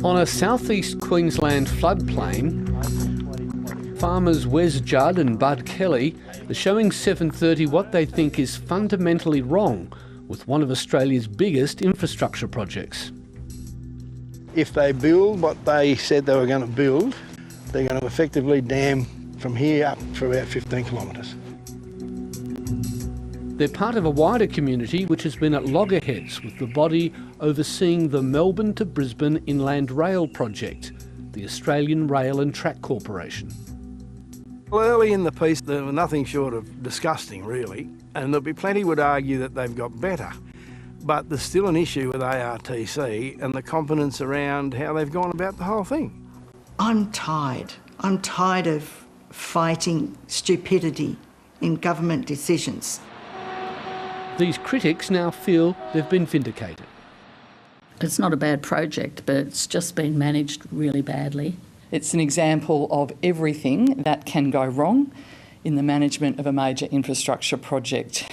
On a southeast Queensland floodplain, farmers Wes Judd and Bud Kelly are showing 7:30 what they think is fundamentally wrong with one of Australia's biggest infrastructure projects. If they build what they said they were going to build, they're going to effectively dam from here up for about 15 kilometres. They're part of a wider community which has been at loggerheads with the body overseeing the Melbourne to Brisbane Inland Rail project, the Australian Rail and Track Corporation. Well, early in the piece, they were nothing short of disgusting, really, and there'll be plenty would argue that they've got better. But there's still an issue with ARTC and the confidence around how they've gone about the whole thing. I'm tired. I'm tired of fighting stupidity in government decisions. These critics now feel they've been vindicated. It's not a bad project, but it's just been managed really badly. It's an example of everything that can go wrong in the management of a major infrastructure project.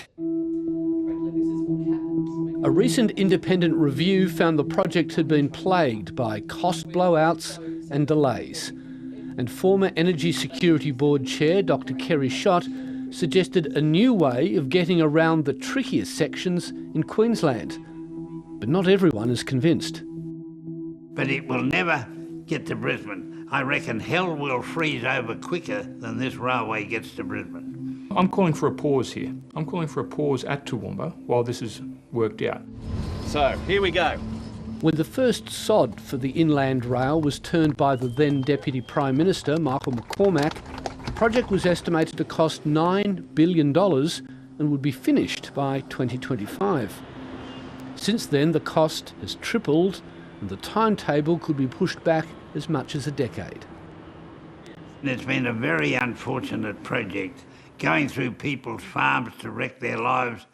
A recent independent review found the project had been plagued by cost blowouts and delays. And former Energy Security Board Chair Dr Kerry Schott suggested a new way of getting around the trickiest sections in Queensland. But not everyone is convinced. But it will never get to Brisbane. I reckon hell will freeze over quicker than this railway gets to Brisbane. I'm calling for a pause here. I'm calling for a pause at Toowoomba while this is worked out. So, here we go. When the first sod for the inland rail was turned by the then Deputy Prime Minister, Michael McCormack, the project was estimated to cost $9 billion and would be finished by 2025. Since then, the cost has tripled and the timetable could be pushed back as much as a decade. It's been a very unfortunate project, going through people's farms to wreck their lives.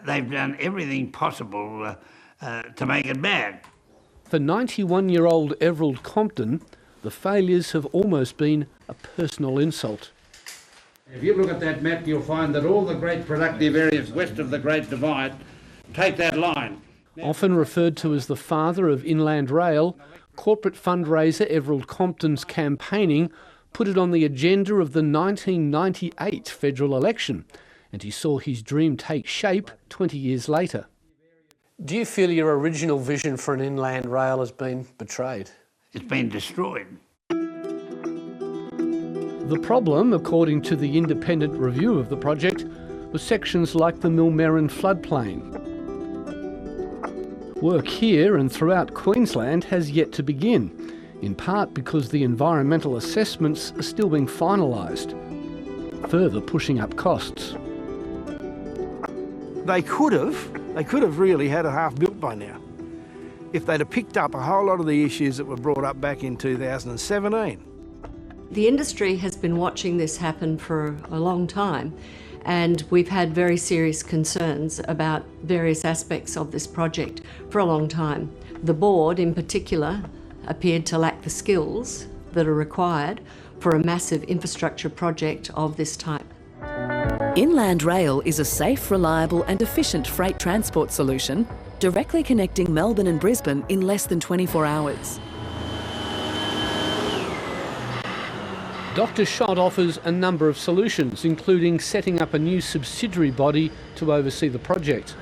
They've done everything possible to make it bad. For 91-year-old Everald Compton, the failures have almost been a personal insult. If you look at that map, you'll find that all the great productive areas west of the Great Divide take that line. Often referred to as the father of inland rail, corporate fundraiser Everald Compton's campaigning put it on the agenda of the 1998 federal election, and he saw his dream take shape 20 years later. Do you feel your original vision for an inland rail has been betrayed? It's been destroyed. The problem, according to the independent review of the project, was sections like the Millmerran floodplain. Work here and throughout Queensland has yet to begin, in part because the environmental assessments are still being finalised, further pushing up costs. They could have really had a half built by now, if they'd have picked up a whole lot of the issues that were brought up back in 2017. The industry has been watching this happen for a long time, and we've had very serious concerns about various aspects of this project for a long time. The board, in particular, appeared to lack the skills that are required for a massive infrastructure project of this type. Inland rail is a safe, reliable and efficient freight transport solution directly connecting Melbourne and Brisbane in less than 24 hours. Dr Schott offers a number of solutions, including setting up a new subsidiary body to oversee the project.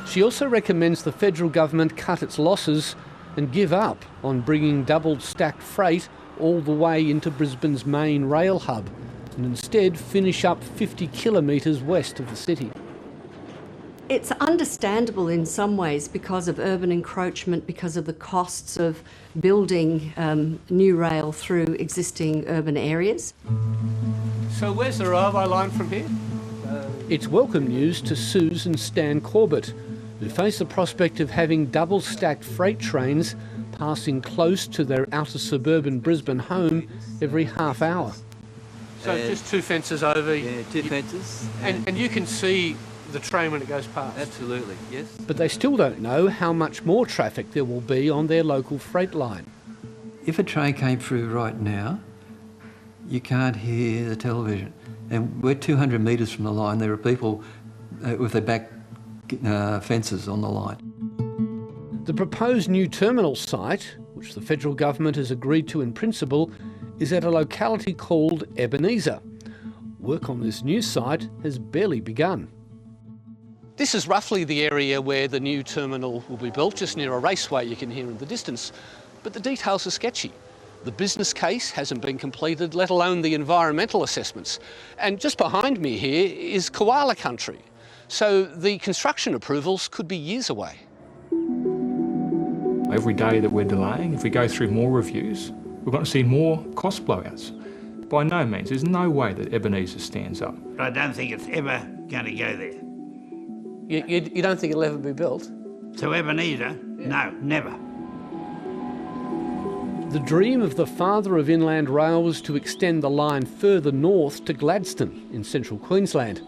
She also recommends the federal government cut its losses and give up on bringing double-stacked freight all the way into Brisbane's main rail hub, and instead finish up 50 kilometres west of the city. It's understandable in some ways because of urban encroachment, because of the costs of building new rail through existing urban areas. So where's the railway line from here? It's welcome news to Suze and Stan Corbett, who face the prospect of having double-stacked freight trains passing close to their outer suburban Brisbane home every half hour. So just two fences over. Yeah, two fences. And you can see the train when it goes past. Absolutely, yes. But they still don't know how much more traffic there will be on their local freight line. If a train came through right now, you can't hear the television. And we're 200 metres from the line. There are people with their back fences on the line. The proposed new terminal site, which the federal government has agreed to in principle, is at a locality called Ebenezer. Work on this new site has barely begun. This is roughly the area where the new terminal will be built, just near a raceway you can hear in the distance. But the details are sketchy. The business case hasn't been completed, let alone the environmental assessments. And just behind me here is koala country. So the construction approvals could be years away. Every day that we're delaying, if we go through more reviews, we're going to see more cost blowouts. By no means, there's no way that Ebenezer stands up. I don't think it's ever going to go there. You don't think it'll ever be built? To Ebenezer? No, never. The dream of the father of Inland Rail was to extend the line further north to Gladstone in central Queensland.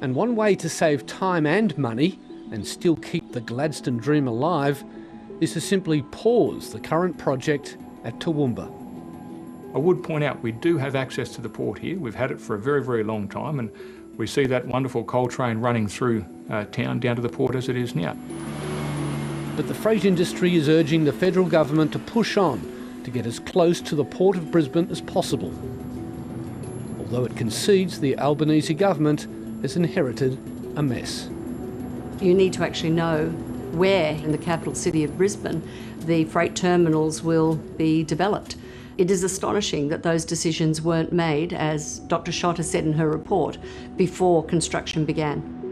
And one way to save time and money and still keep the Gladstone dream alive is to simply pause the current project at Toowoomba. I would point out we do have access to the port here. We've had it for a very, very long time, and we see that wonderful coal train running through town down to the port as it is now. But the freight industry is urging the federal government to push on to get as close to the Port of Brisbane as possible. Although it concedes the Albanese government has inherited a mess. You need to actually know where in the capital city of Brisbane the freight terminals will be developed. It is astonishing that those decisions weren't made, as Dr. Schotter said in her report, before construction began.